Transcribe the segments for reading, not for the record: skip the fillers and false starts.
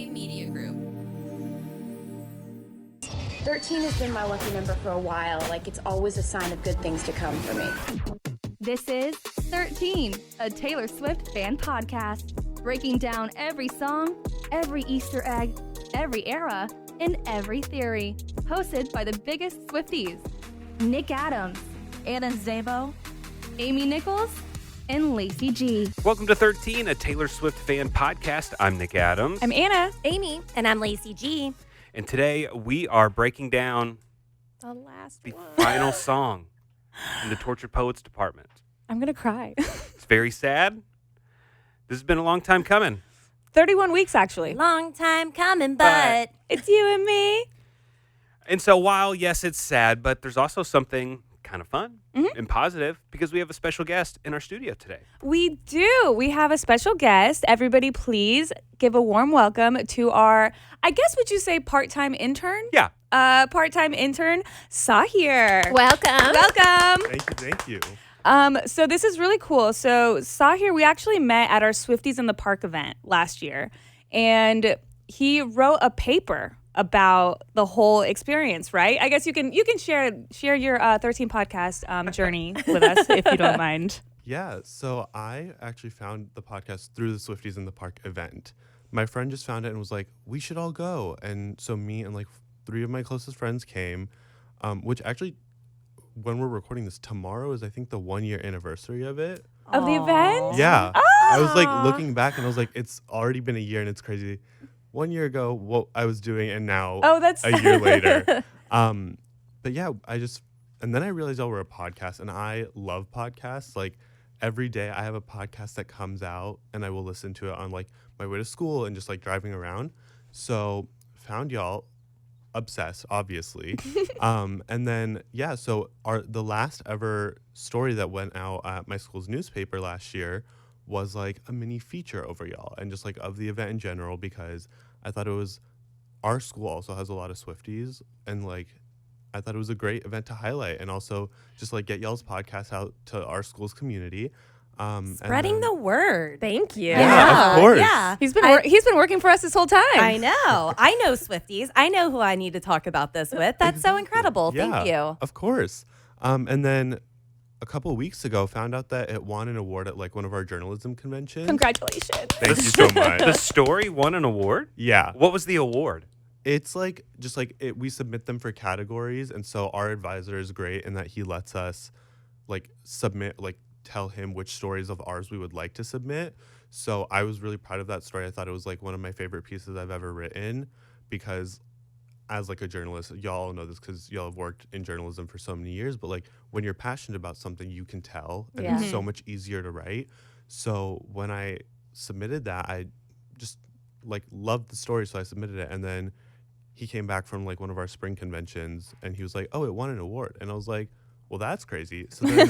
Media Group. 13 has been my lucky number for a while. Like, it's always a sign of good things to come for me. This is 13, a Taylor Swift fan podcast, breaking down every song, every Easter egg, every era, and every theory. Hosted by the biggest Swifties, Nick Adams, Anna Zabo, Amy Nichols, and Lacey G. Welcome to 13, a Taylor Swift fan podcast. I'm Nick Adams. I'm Anna. Amy. And I'm Lacey G. And today we are breaking down The last the one. final song in the Tortured Poets department. I'm going to cry. It's very sad. This has been a long time coming. 31 weeks, actually. Long time coming, but It's you and me. And so while, yes, it's sad, but there's also something kind of fun and positive because we have a special guest in our studio today. We do. We have a special guest. Everybody, please give a warm welcome to our, I guess, would you say part-time intern? Yeah. Part-time intern, Saahir. welcome. Welcome. Thank you. So this is really cool. So Sahir, we actually met at our Swifties in the Park event last year, and he wrote a paper about the whole experience, right? I guess you can share your 13 podcast journey with us if you don't mind. Yeah, so I actually found the podcast through the Swifties in the Park event. My friend just found it and was like, we should all go. And so me and like 3 of my closest friends came, which actually, when we're recording this, tomorrow is I think the 1-year anniversary of it. Of the event? Yeah. I was like looking back and I was like, it's already been a year and it's crazy. 1 year ago, what I was doing and now that's a year later. But yeah, and then I realized, we're a podcast and I love podcasts. Like every day I have a podcast that comes out and I will listen to it on like my way to school and just like driving around. So found y'all, obsessed, obviously. And then, yeah, so the last ever story that went out at my school's newspaper last year was like a mini feature over y'all and just like of the event in general, because I thought our school also has a lot of Swifties and like I thought it was a great event to highlight and also just like get y'all's podcast out to our school's community. Spreading the word. Thank you. Yeah, of course. Yeah. He's been working for us this whole time. I know. I know Swifties. I know who I need to talk about this with. That's so incredible. Yeah, Thank you. Of course. And then a couple of weeks ago, found out that it won an award at like one of our journalism conventions. Congratulations. Thank you so much. The story won an award? Yeah. What was the award? It's like, just like we submit them for categories. And so our advisor is great in that he lets us like submit, like tell him which stories of ours we would like to submit. So I was really proud of that story. I thought it was like one of my favorite pieces I've ever written because as like a journalist, y'all know this because y'all have worked in journalism for so many years, but like when you're passionate about something, you can tell and it's so much easier to write. So when I submitted that, I just like loved the story. So I submitted it. And then he came back from like one of our spring conventions and he was like, oh, it won an award. And I was like, well, that's crazy. So then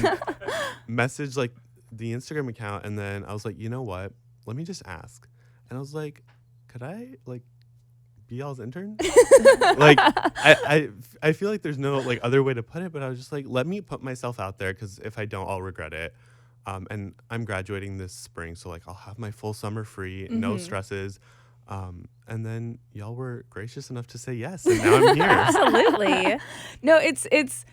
messaged like the Instagram account. And then I was like, you know what? Let me just ask. And I was like, could I like be y'all's intern? Like I feel like there's no like other way to put it, but I was just like, let me put myself out there because if I don't, I'll regret it. And I'm graduating this spring, so like I'll have my full summer free, no stresses. And then y'all were gracious enough to say yes, and now I'm here. Absolutely. No, it's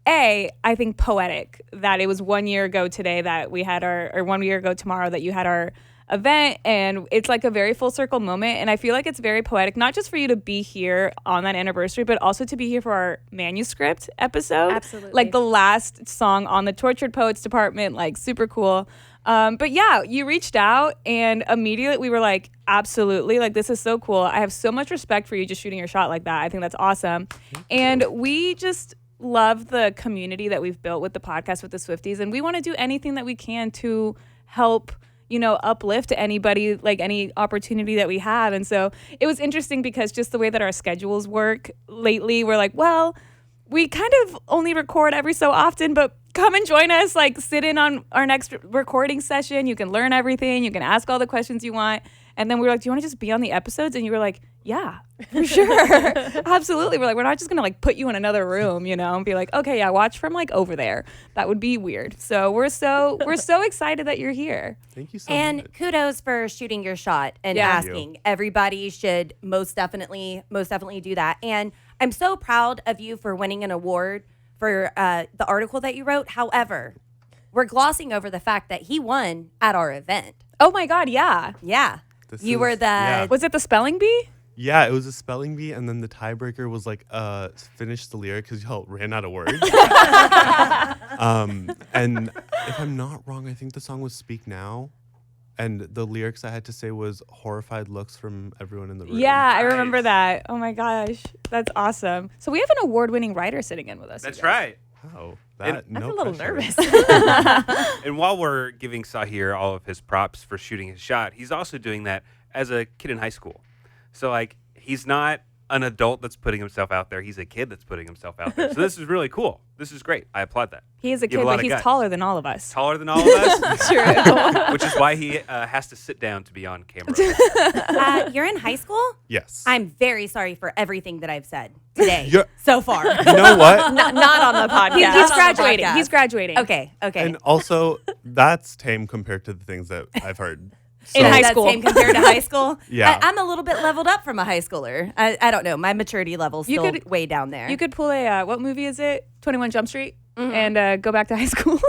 I think poetic that it was 1 year ago today that we had or 1 year ago tomorrow that you had our event, and it's like a very full circle moment, and I feel like it's very poetic, not just for you to be here on that anniversary, but also to be here for our Manuscript episode. Absolutely. Like the last song on the Tortured Poets department, like super cool. But yeah, you reached out and immediately we were like, absolutely, like this is so cool. I have so much respect for you just shooting your shot like that. I think that's awesome. And we just love the community that we've built with the podcast with the Swifties, and we want to do anything that we can to help uplift anybody, like any opportunity that we have. And so it was interesting because just the way that our schedules work lately, we're like, well, we kind of only record every so often, but come and join us, like sit in on our next recording session. You can learn everything. You can ask all the questions you want. And then we were like, do you want to just be on the episodes? And you were like, yeah, for sure. Absolutely. We're like, we're not just going to like put you in another room, you know, and be like, okay, yeah, watch from like over there. That would be weird. So we're so excited that you're here. Thank you so And much. kudos for shooting your shot and Yeah. asking. Everybody should most definitely do that. And I'm so proud of you for winning an award for the article that you wrote. However, we're glossing over the fact that he won at our event. Oh my God, yeah. Yeah. You were the yeah. Was it the spelling bee? Yeah, it was a spelling bee, and then the tiebreaker was like, finish the lyric because y'all ran out of words. And if I'm not wrong, I think the song was Speak Now. And the lyrics I had to say was horrified looks from everyone in the room. Yeah, I remember Nice. that. Oh my gosh, that's awesome. So we have an award-winning writer sitting in with us. That's you guys. right. Wow. And That, I'm no a little pressure. nervous. And while we're giving Sahir all of his props for shooting his shot, he's also doing that as a kid in high school. So, like, he's not an adult that's putting himself out there. He's a kid that's putting himself out there. So this is really cool. This is great. I applaud that. He is a You have kid, a lot but of he's guts. taller than all of us. Taller than all of us, True. which is why he has to sit down to be on camera. You're in high school? Yes. I'm very sorry for everything that I've said today You're- so far. You know what? Not on the podcast. He's Not on the graduating. podcast. He's graduating. Okay. And also, that's tame compared to the things that I've heard. In high That's school. same compared to high school. Yeah. I'm a little bit leveled up from a high schooler. I don't know. My maturity level's You still could- way down there. You could pull a what movie is it? 21 Jump Street, and go back to high school.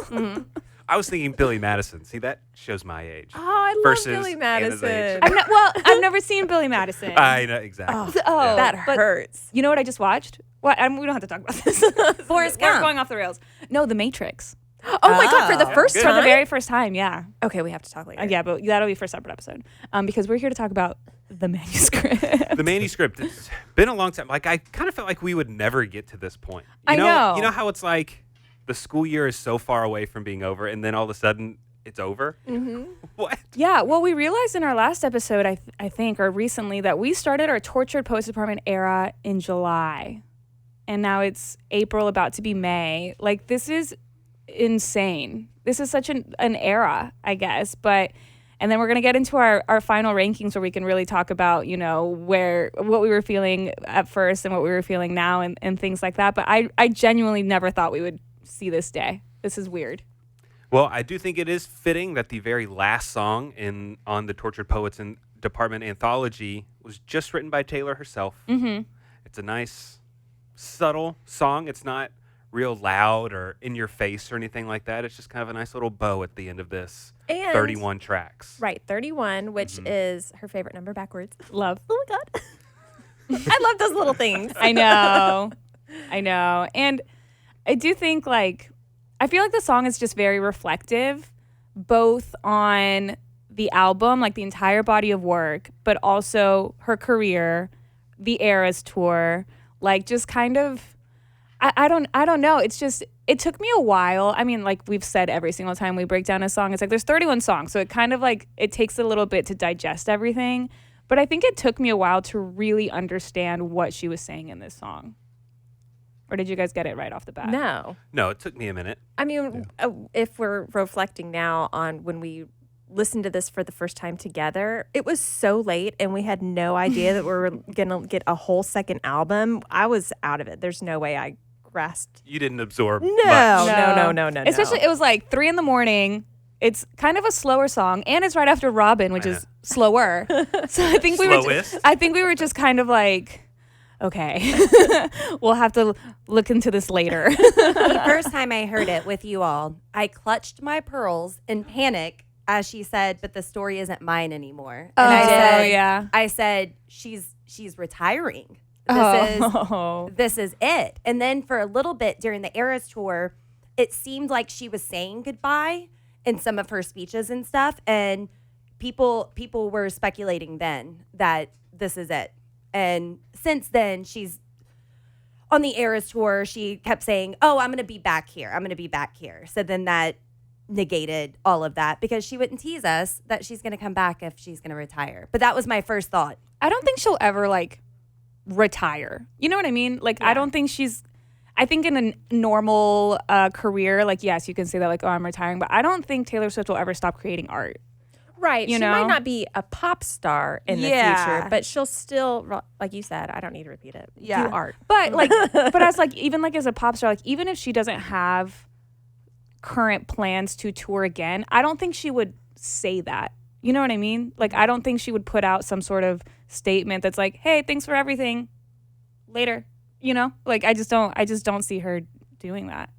I was thinking Billy Madison. See, that shows my age. Oh, I love Versus Billy Anna's age. Madison. I've never seen Billy Madison. I know, exactly. Oh, That but hurts. You know what I just watched? What? We don't have to talk about this. Forrest We're Gump. going off the rails. No, The Matrix. Oh my God, for the Oh. first Good. For the time? very first time, yeah. Okay, we have to talk later. Yeah, but that'll be for a separate episode. Because we're here to talk about the manuscript. The manuscript. It's been a long time. Like, I kind of felt like we would never get to this point. I know. You know how it's like the school year is so far away from being over, and then all of a sudden it's over? Mm-hmm. What? Yeah, well, we realized in our last episode, I think, or recently, that we started our Tortured Poets Department era in July. And now it's April, about to be May. Like, this is insane. This is such an era, I guess. And then we're going to get into our final rankings where we can really talk about, you know, what we were feeling at first and what we were feeling now and things like that. But I genuinely never thought we would see this day. This is weird. Well, I do think it is fitting that the very last song on the Tortured Poets and Department anthology was just written by Taylor herself. Mm-hmm. It's a nice, subtle song. It's not real loud or in your face or anything like that. It's just kind of a nice little bow at the end of this. And- 31 tracks. Right, 31, which is her favorite number backwards. Love. Oh my God. I love those little things. I know. And I do think, like, I feel like the song is just very reflective, both on the album, like the entire body of work, but also her career, the Eras tour, like just kind of, I don't know. It's just, it took me a while. I mean, like we've said every single time we break down a song, it's like there's 31 songs. So it kind of like, it takes a little bit to digest everything. But I think it took me a while to really understand what she was saying in this song. Or did you guys get it right off the bat? No. No, it took me a minute. I mean, if we're reflecting now on when we listened to this for the first time together, it was so late and we had no idea that we were going to get a whole second album. I was out of it. There's no way I grasped. You didn't absorb No, much. no. Especially, it was like 3 a.m. It's kind of a slower song, and it's right after Robin, which is slower. So I think we were just kind of like, okay, we'll have to look into this later. The first time I heard it with you all, I clutched my pearls in panic as she said, "But the story isn't mine anymore." And I said, she's retiring. This is it. And then for a little bit during the Eras tour, it seemed like she was saying goodbye in some of her speeches and stuff, and people were speculating then that this is it. And since then, she's on the Eras tour. She kept saying, "Oh, I'm going to be back here. I'm going to be back here." So then that negated all of that because she wouldn't tease us that she's going to come back if she's going to retire. But that was my first thought. I don't think she'll ever like retire. You know what I mean? Like, I don't think I think in a normal career, like, yes, you can say that, like, oh, I'm retiring, but I don't think Taylor Swift will ever stop creating art. Right. You she know? might not be a pop star in the future, but she'll still, like you said, I don't need to repeat it. Do art. But like, but as like, even like as a pop star, like even if she doesn't have current plans to tour again, I don't think she would say that. You know what I mean? Like, I don't think she would put out some sort of statement that's like, hey, thanks for everything. Later. You know? Like, I just don't see her doing that.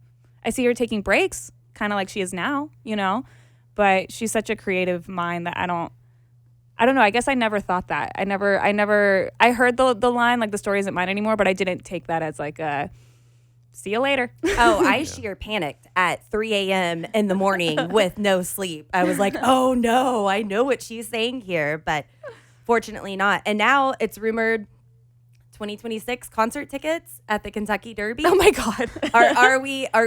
I see her taking breaks, kind of like she is now, you know? But she's such a creative mind that I don't know. I guess I never thought that. I heard the line, like, the story isn't mine anymore, but I didn't take that as like a see you later. Oh, I sheer panicked at 3 a.m. in the morning with no sleep. I was like, oh no, I know what she's saying here, but fortunately not. And now it's rumored 2026 concert tickets at the Kentucky Derby. Oh my God. Are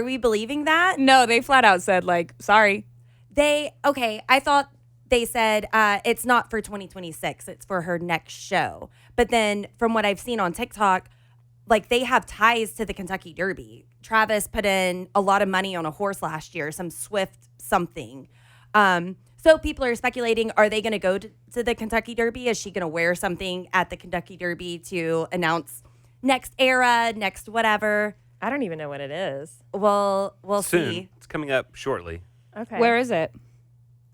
we believing that? No, they flat out said like, sorry. I thought they said it's not for 2026. It's for her next show. But then from what I've seen on TikTok, like they have ties to the Kentucky Derby. Travis put in a lot of money on a horse last year, some Swift something. So people are speculating, are they going to go to the Kentucky Derby? Is she going to wear something at the Kentucky Derby to announce next era, next whatever? I don't even know what it is. Well, we'll Soon. see. It's coming up shortly. Okay. Where is it?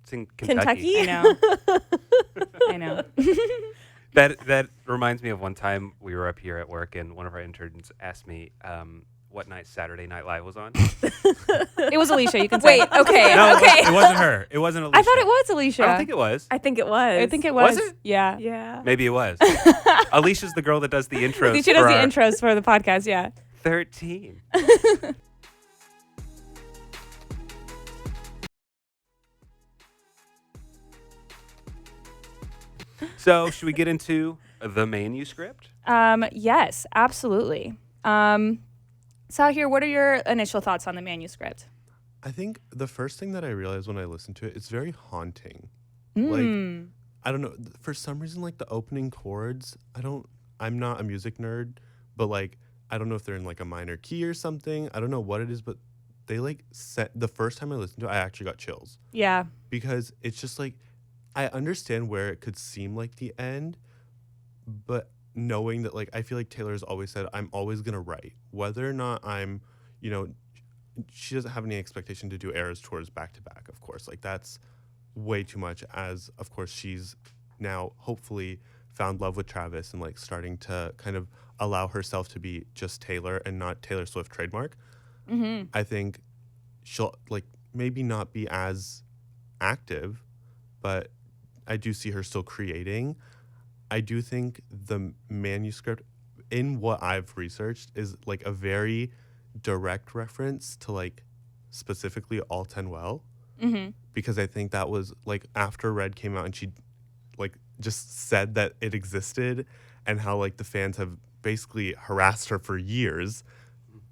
It's in Kentucky. I know. I know. That reminds me of one time we were up here at work and one of our interns asked me what night Saturday Night Live was on. It was Alicia. You can say. Wait, okay. No, okay. it wasn't her. It wasn't Alicia. I thought it was Alicia. I don't think it was. I think it was. I think it was. Was it? Yeah. Yeah. Maybe it was. Alicia's the girl that does the intros. Alicia does the intros for the podcast. Yeah. 13. So, should we get into the manuscript? Yes, absolutely. Sahir, what are your initial thoughts on the manuscript? I think the first thing that I realized when I listened to it, it's very haunting. Mm. Like, I don't know, for some reason, like the opening chords, I'm not a music nerd, but like, I don't know if they're in like a minor key or something. I don't know what it is, but they like the first time I listened to it, I actually got chills. Yeah. Because it's just like, I understand where it could seem like the end, but knowing that, like, I feel like Taylor's always said, I'm always going to write. Whether or not I'm, you know, she doesn't have any expectation to do Eras tours back to back, of course. Like, that's way too much, as, of course, she's now hopefully found love with Travis and, like, starting to kind of allow herself to be just Taylor and not Taylor Swift trademark. Mm-hmm. I think she'll, like, maybe not be as active, but I do see her still creating. I do think the manuscript, in what I've researched, is like a very direct reference to like specifically All 10 Well. Mm-hmm. Because I think that was like after Red came out and she like just said that it existed and how like the fans have basically harassed her for years.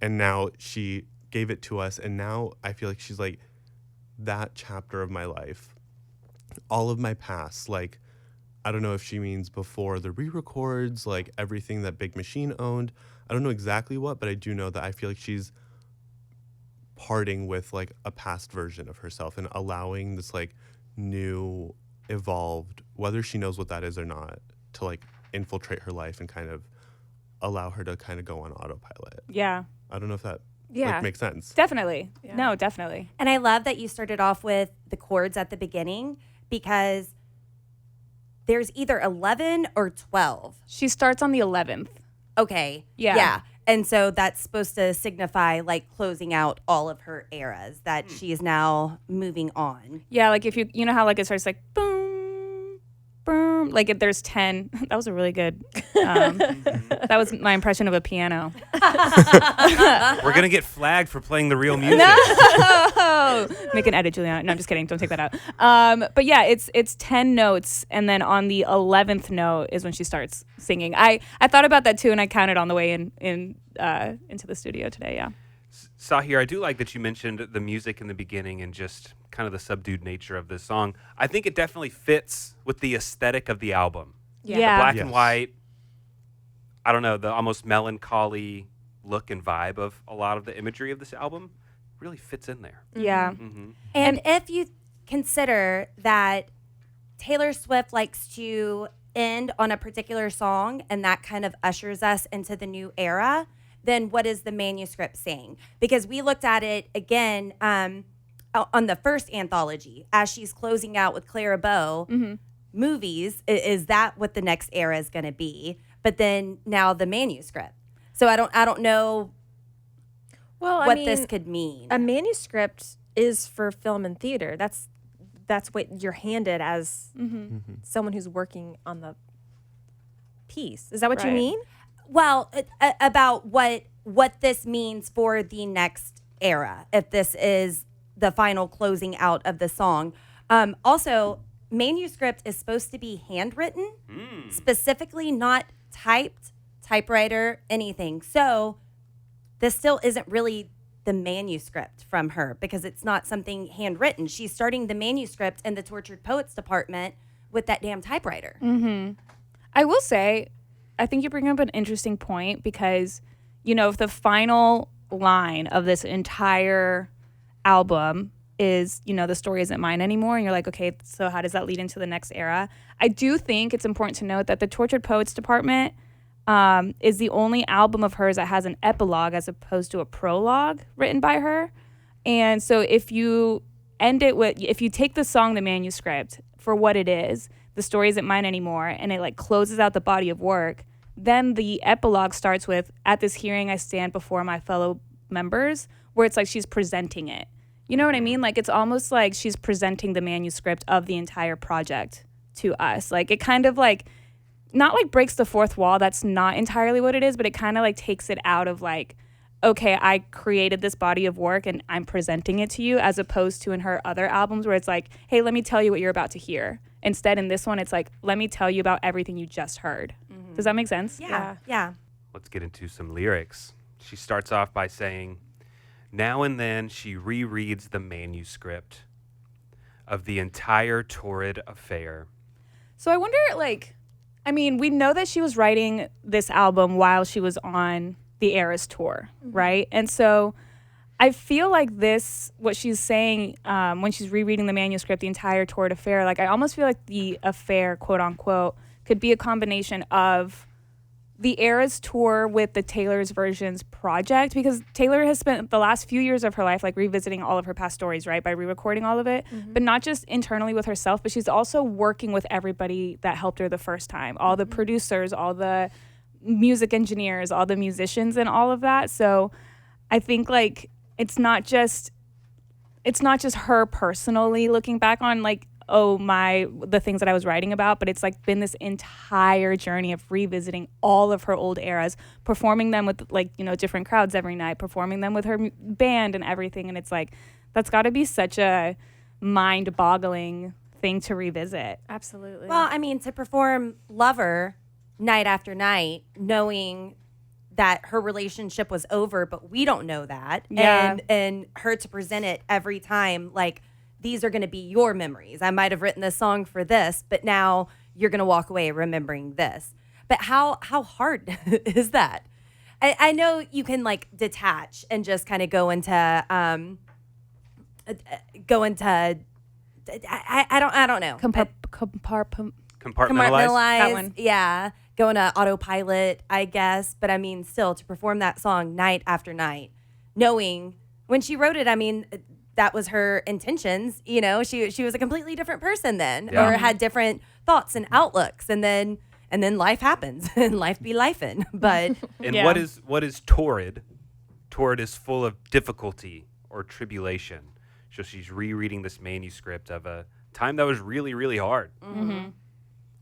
And now she gave it to us. And now I feel like she's like that chapter of my life. All of my past, like, I don't know if she means before the re-records, like everything that Big Machine owned. I don't know exactly what, but I do know that I feel like she's parting with like a past version of herself and allowing this like new, evolved, whether she knows what that is or not, to like infiltrate her life and kind of allow her to kind of go on autopilot. Yeah. I don't know if that Yeah. like, makes sense. Definitely. Yeah. No, definitely. And I love that you started off with the chords at the beginning, because there's either 11 or 12. She starts on the 11th. Okay. Yeah. Yeah. And so that's supposed to signify like closing out all of her eras, that she is now moving on. Yeah, like if you know how like it starts like boom, boom, like if there's 10. That was a really good. That was my impression of a piano. We're going to get flagged for playing the real music. No, make an edit, Juliana. No, I'm just kidding. Don't take that out. But yeah, it's 10 notes, and then on the 11th note is when she starts singing. I thought about that too, and I counted on the way into the studio today. Yeah. Sahir, I do like that you mentioned the music in the beginning and just kind of the subdued nature of this song. I think it definitely fits with the aesthetic of the album. Yeah. The black Yes. and white, I don't know, the almost melancholy look and vibe of a lot of the imagery of this album really fits in there. Yeah. Mm-hmm. And if you consider that Taylor Swift likes to end on a particular song, and that kind of ushers us into the new era, then what is the manuscript saying? Because we looked at it again on the first anthology as she's closing out with Clara Bow movies. Is that what the next era is going to be? But then now the manuscript. So I don't know what this could mean. A manuscript is for film and theater. That's what you're handed as someone who's working on the piece. Is that what you mean? Well, about what this means for the next era, if this is the final closing out of the song. Also, manuscript is supposed to be handwritten, specifically not typed, typewriter, anything. So this still isn't really the manuscript from her because it's not something handwritten. She's starting the manuscript in the Tortured Poets department with that damn typewriter. I will say, I think you bring up an interesting point because, if the final line of this entire album is, the story isn't mine anymore, and you're like, okay, so how does that lead into the next era? I do think it's important to note that the Tortured Poets department is the only album of hers that has an epilogue as opposed to a prologue written by her. And so if you take the song, The Manuscript, for what it is, the story isn't mine anymore, and it closes out the body of work, then the epilogue starts with, at this hearing I stand before my fellow members, where it's she's presenting it. You know what I mean? It's almost like she's presenting the manuscript of the entire project to us. It kind of not breaks the fourth wall. That's not entirely what it is, but it kind of takes it out of okay, I created this body of work and I'm presenting it to you, as opposed to in her other albums where it's hey, let me tell you what you're about to hear. Instead, in this one, it's let me tell you about everything you just heard. Does that make sense? Yeah. Let's get into some lyrics. She starts off by saying, now and then she rereads the manuscript of the entire torrid affair. So I wonder, we know that she was writing this album while she was on the Eras tour, right? And so I feel like what she's saying when she's rereading the manuscript, the entire torrid affair, I almost feel like the affair, quote unquote, could be a combination of the Eras tour with the Taylor's Versions project, because Taylor has spent the last few years of her life revisiting all of her past stories, right, by re-recording all of it, but not just internally with herself, but she's also working with everybody that helped her the first time, all the producers, all the music engineers, all the musicians, and all of that. So I think it's not just her personally looking back on the things that I was writing about, but it's been this entire journey of revisiting all of her old eras, performing them with different crowds every night, performing them with her band and everything. And it's that's got to be such a mind-boggling thing to revisit. Absolutely. Well, to perform Lover night after night, knowing that her relationship was over, but we don't know that. Yeah. And her to present it every time these are going to be your memories. I might have written this song for this, but now you're going to walk away remembering this. But how hard is that? I know you can detach and just kind of go into I don't know. Compartmentalize? That one. Yeah. Go into autopilot, I guess. But still to perform that song night after night, knowing when she wrote it, that was her intentions. She was a completely different person then, or had different thoughts and outlooks, and then life happens and life be lifing. But and what is torrid? Torrid is full of difficulty or tribulation. So she's rereading this manuscript of a time that was really, really hard.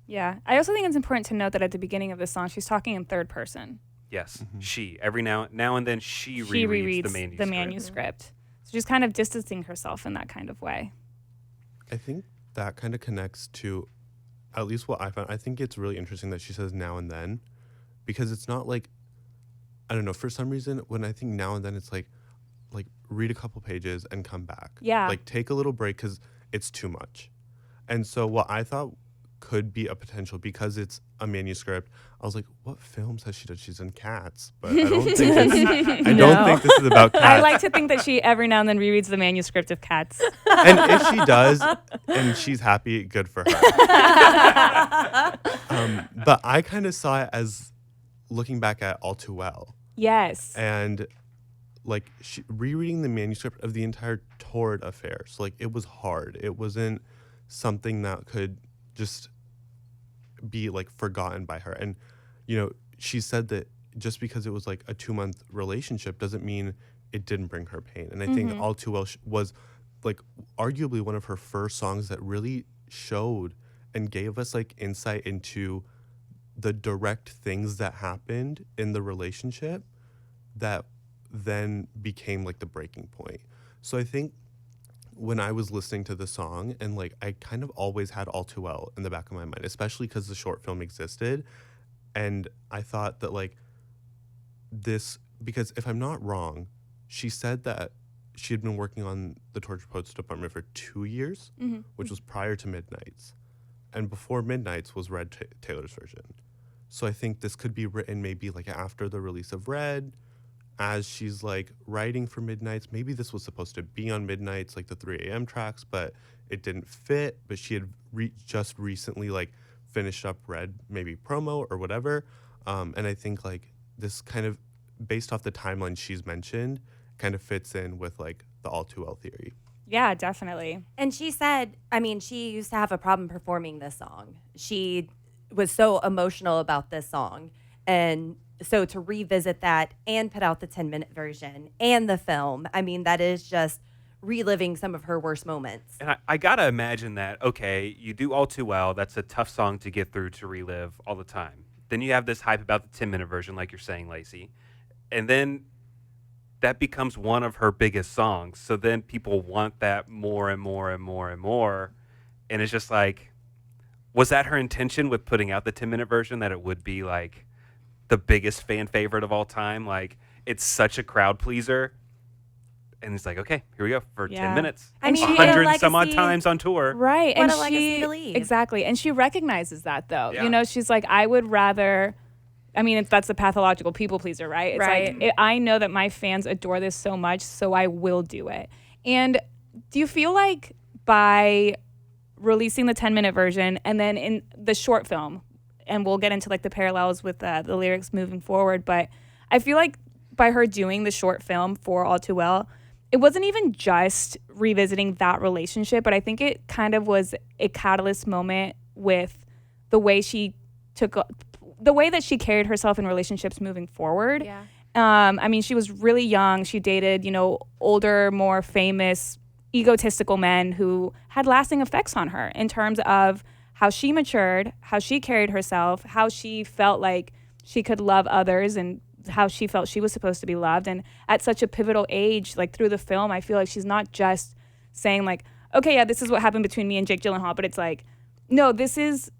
Yeah. I also think it's important to note that at the beginning of this song, she's talking in third person. Yes, she. Every now and then she rereads the manuscript. So she's kind of distancing herself in that kind of way. I think that kind of connects to at least what I found. I think it's really interesting that she says now and then, because it's not I don't know, for some reason, when I think now and then, it's read a couple pages and come back. Yeah. Take a little break because it's too much. And so what I thought could be a potential because it's a manuscript. I was like, what films has she done? She's in Cats, but I don't think this is about Cats. I like to think that she every now and then rereads the manuscript of Cats. And if she does, and she's happy, good for her. But I kind of saw it as looking back at All Too Well. Yes. And like rereading the manuscript of the entire Torrid affair. So like it was hard. It wasn't something that could just be like forgotten by her. And she said that just because it was like a 2-month relationship doesn't mean it didn't bring her pain. And I think All Too Well was like arguably one of her first songs that really showed and gave us like insight into the direct things that happened in the relationship that then became like the breaking point. So I think when I was listening to the song, and like I kind of always had All Too Well in the back of my mind, especially because the short film existed. And I thought that like this, because if I'm not wrong, she said that she had been working on the Tortured Poets Department for 2 years, which was prior to Midnights. And before Midnights was Red Taylor's version. So I think this could be written maybe like after the release of Red, as she's like writing for Midnights. Maybe this was supposed to be on Midnights, like the 3 a.m. tracks, but it didn't fit. But she had just recently like finished up Red, maybe promo or whatever. And I think like this kind of, based off the timeline she's mentioned, kind of fits in with like the All Too Well theory. Yeah, definitely. And she said, I mean, she used to have a problem performing this song. She was so emotional about this song. And so to revisit that and put out the 10-minute version and the film, I mean, that is just reliving some of her worst moments. And I got to imagine that, okay, you do All Too Well. That's a tough song to get through to relive all the time. Then you have this hype about the 10-minute version, like you're saying, Lacey. And then that becomes one of her biggest songs. So then people want that more and more and more and more. And it's just like, was that her intention with putting out the 10-minute version, that it would be like the biggest fan favorite of all time? Like, it's such a crowd pleaser. And it's like, okay, here we go for 10 minutes. I mean, 100 and some odd times on tour. Right. What and a legacy to leave. Exactly. And she recognizes that, though. Yeah. You know, she's like, I would rather, I mean, that's a pathological people pleaser, right? It's like, I know that my fans adore this so much, so I will do it. And do you feel like by releasing the 10-minute version and then in the short film, and we'll get into like the parallels with the lyrics moving forward, but I feel like by her doing the short film for All Too Well, it wasn't even just revisiting that relationship, but I think it kind of was a catalyst moment with the way she the way that she carried herself in relationships moving forward. Yeah. I mean, she was really young. She dated, older, more famous, egotistical men who had lasting effects on her in terms of how she matured, how she carried herself, how she felt like she could love others, and how she felt she was supposed to be loved. And at such a pivotal age, like through the film, I feel like she's not just saying like, okay, yeah, this is what happened between me and Jake Gyllenhaal, but it's like, no, this is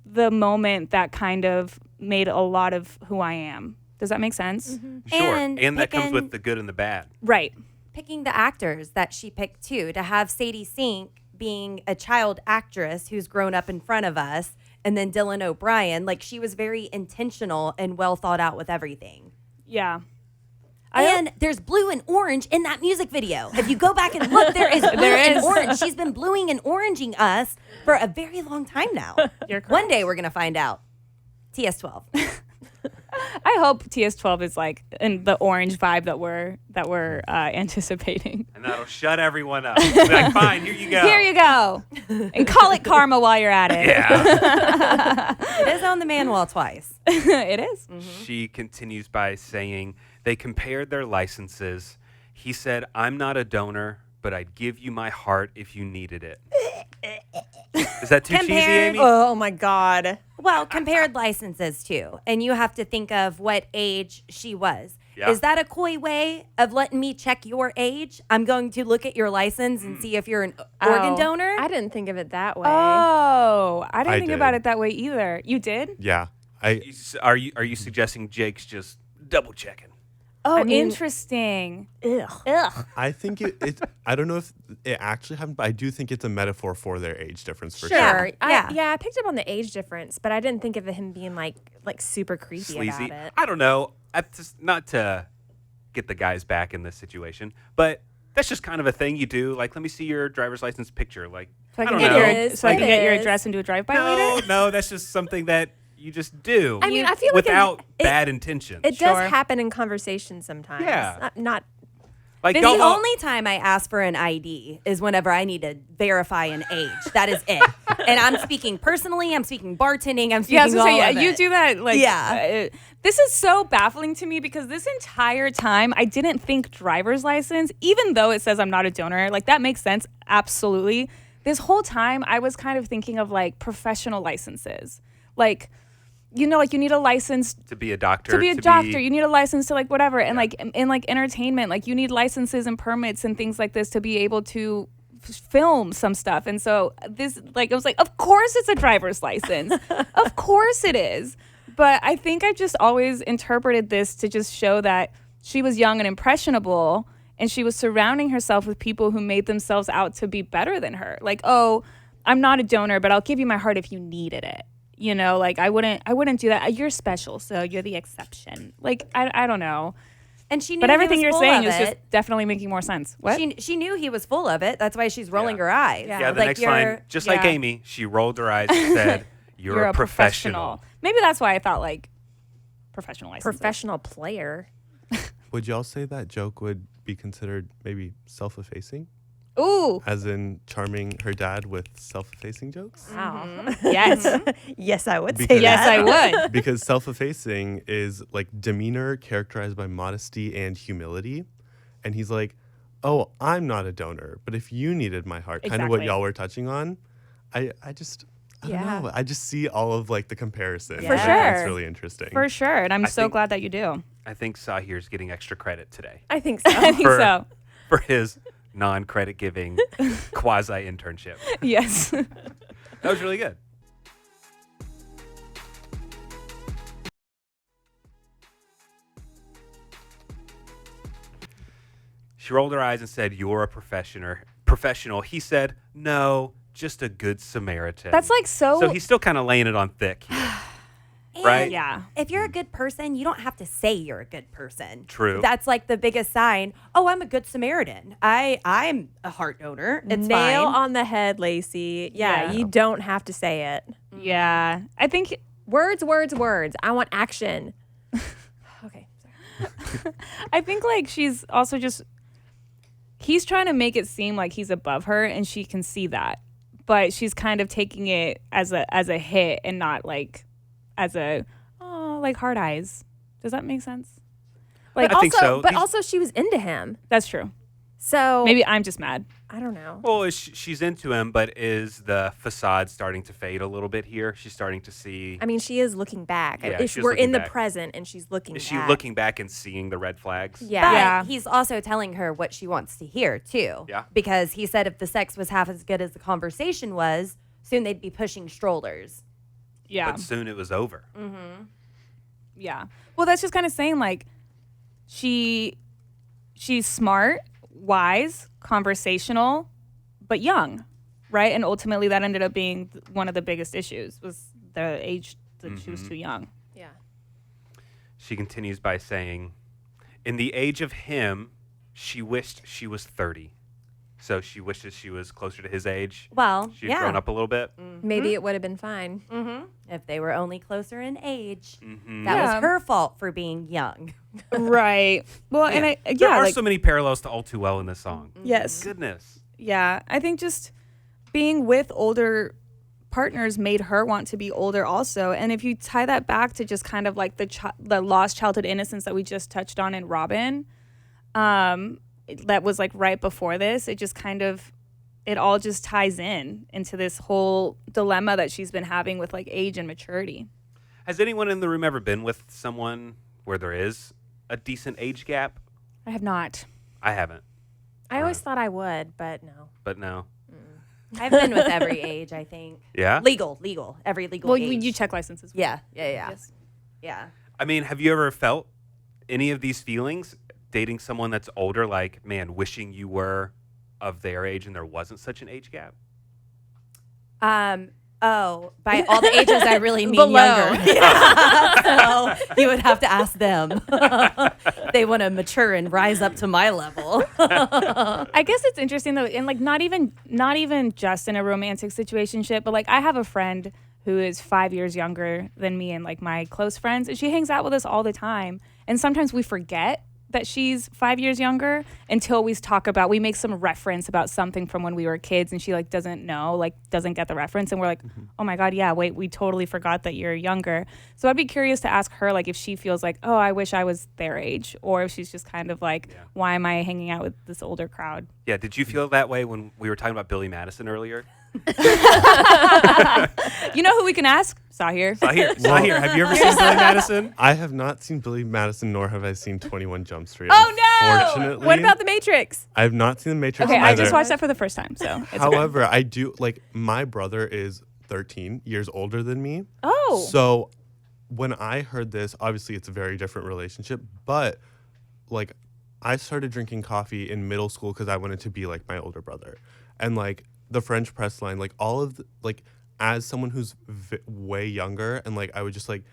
the moment that kind of made a lot of who I am. Does that make sense? Mm-hmm. Sure. And that comes with the good and the bad. Right. Picking the actors that she picked too, to have Sadie Sink being a child actress who's grown up in front of us, and then Dylan O'Brien, like she was very intentional and well thought out with everything. Yeah. And there's blue and orange in that music video. If you go back and look, there is blue and orange. She's been bluing and oranging us for a very long time now. You're correct. One day we're going to find out. TS12. I hope TS12 is like in the orange vibe that we're anticipating. And that'll shut everyone up. Be like, fine, here you go. Here you go. And call it karma while you're at it. Yeah. It is on the man wall twice. It is. Mm-hmm. She continues by saying, they compared their licenses. He said, I'm not a donor, but I'd give you my heart if you needed it. Is that too cheesy, Amy? Oh my God. Well, compared licenses too. And you have to think of what age she was. Yeah. Is that a coy way of letting me check your age? I'm going to look at your license and see if you're an organ donor. I didn't think of it that way. Oh, I didn't I think did. about it that way either. You did? Yeah. Are you suggesting Jake's just double checking? Oh, I mean, interesting. Ugh. I think it. I don't know if it actually happened, but I do think it's a metaphor for their age difference for sure. Sure. Yeah. I picked up on the age difference, but I didn't think of him being like super creepy Sleazy. about it. I don't know. Not to get the guys back in this situation, but that's just kind of a thing you do. Like, let me see your driver's license picture. Like, So I I can don't get know. your It is. address and do a drive-by later? No, that's just something that you just do. I mean, I feel like without it bad intentions. It Sure. does happen in conversation sometimes. Yeah. Not Like The y'all only time I ask for an ID is whenever I need to verify an age. That is it. And I'm speaking personally. I'm speaking bartending. I'm speaking Yeah, I was gonna say, all of you it. do that. Like, Yeah. This is so baffling to me because this entire time I didn't think driver's license, even though it says I'm not a donor, like that makes sense. Absolutely. This whole time I was kind of thinking of like professional licenses. Like, you know, like you need a license to be a doctor. to be a doctor. You need a license to like whatever. And like in like entertainment, like you need licenses and permits and things like this to be able to film some stuff. And so this, like, I was like, of course it's a driver's license. Of course it is. But I think I just always interpreted this to just show that she was young and impressionable and she was surrounding herself with people who made themselves out to be better than her. Like, oh, I'm not a donor, but I'll give you my heart if you needed it. You know, like I wouldn't do that. You're special, so you're the exception. Like I don't know. And she knew But everything he was you're full saying of is just it. definitely making more sense. What? She knew he was full of it. That's why she's rolling Yeah. her eyes. Yeah. Yeah, the Like, next line, just like yeah. Amy, she rolled her eyes and said, "You're a professional." Maybe that's why I thought like professional license. professional player. Would y'all say that joke would be considered maybe self-effacing, Ooh, as in charming her dad with self-effacing jokes? Wow. yes, Yes, I would say Because- yes, that. I would. Because self-effacing is like demeanor characterized by modesty and humility, and he's like, "Oh, I'm not a donor, but if you needed my heart," kind of what Exactly. y'all were touching on. I don't know. I just see all of like the comparison. For I think It's sure. really interesting. For sure, and I'm I so think- glad that you do. I think Sahir's getting extra credit today I think so. I think For- so. for his non-credit giving quasi internship. Yes. That was really good. She rolled her eyes and said, "You're a professional." He said, "No, just a good Samaritan." That's like So he's still kind of laying it on thick here. Right? Yeah. If you're a good person, you don't have to say you're a good person. True. That's like the biggest sign. Oh, I'm a good Samaritan. I'm a heart donor. It's Nail fine. on the head, Lacey. Yeah, Yeah. you don't have to say it. Yeah. I think Words, words, words. I want action. Okay. Sorry. I think like she's also just he's trying to make it seem like he's above her and she can see that. But she's kind of taking it as a hit and not like as a like hard eyes. Does that make sense? Like But I think so. But He's- also, she was into him. that's true. So Maybe I'm just mad. I don't know. Well, she's into him, but is the facade starting to fade a little bit here? She's starting to see. I mean, she is looking back. Yeah, If she is we're looking in the back. present and she's looking Is she back. looking back and seeing the red flags? Yeah. But Yeah. he's also telling her what she wants to hear, too. Yeah. Because he said if the sex was half as good as the conversation was, soon they'd be pushing strollers. Yeah. But soon it was over. Yeah. Well, that's just kind of saying like she's smart, wise, conversational, but young, right? And ultimately that ended up being one of the biggest issues was the age that she was too young. Yeah. She continues by saying, "In the age of him, she wished she was 30." So she wishes she was closer to his age. Well, She'd yeah. grown up a little bit. Maybe it would have been fine. If they were only closer in age. Mhm. That Yeah. was her fault for being young. Right. Well, and There are like so many parallels to All Too Well in this song. yes. Goodness. Yeah, I think just being with older partners made her want to be older also. And if you tie that back to just kind of like the lost childhood innocence that we just touched on in Robin, that was like right before this, it just kind of it all just ties into this whole dilemma that she's been having with like age and maturity. Has anyone in the room ever been with someone where there is a decent age gap? I have not. I haven't, I always thought I would, but no. but no. I've been with every age, I think. Yeah? Legal, every legal Well, age. you check licenses. Yeah. Yes. Yeah. I mean, have you ever felt any of these feelings dating someone that's older, like, man, wishing you were of their age and there wasn't such an age gap? Oh, by all the ages, I really mean Below. younger. Yeah. So you would have to ask them. They want to mature and rise up to my level. I guess it's interesting though, and like not even just in a romantic situationship, but like I have a friend who is 5 years younger than me and like my close friends, and she hangs out with us all the time. And sometimes we forget that she's 5 years younger until we make some reference about something from when we were kids, and she like doesn't get the reference, and we're like, oh my God, yeah, wait, we totally forgot that you're younger. So I'd be curious to ask her like if she feels like, oh, I wish I was their age, or if she's just kind of like, why am I hanging out with this older crowd? Yeah, did you feel that way when we were talking about Billy Madison earlier? You know who we can ask? Sahir. Sahir, have you ever seen Billy Madison? I have not seen Billy Madison, nor have I seen 21 Jump Street. Oh, no! Unfortunately, What about The Matrix? I have not seen The Matrix. Okay, I either. just watched that for the first time, so it's However, I do like my brother is 13 years older than me. Oh. So when I heard this, obviously it's a very different relationship, but like I started drinking coffee in middle school because I wanted to be like my older brother. And like the French press line, like all of the, like as someone who's way younger, and like I would just like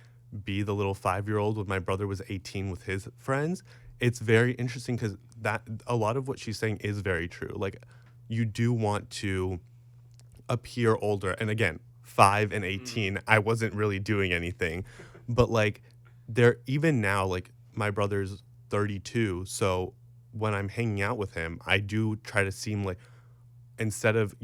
be the little 5-year-old when my brother was 18 with his friends. It's very interesting because that a lot of what she's saying is very true. Like you do want to appear older, and again, 5 and 18, I wasn't really doing anything, but like there even now, like my brother's 32, so when I'm hanging out with him, I do try to seem like, instead of,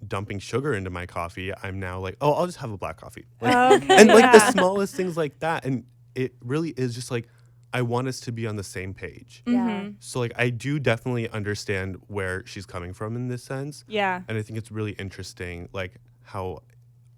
dumping sugar into my coffee, I'm now like, oh, I'll just have a black coffee. Like, and like the smallest things like that. And it really is just like, I want us to be on the same page. Yeah. So like, I do definitely understand where she's coming from in this sense. Yeah. And I think it's really interesting, like how,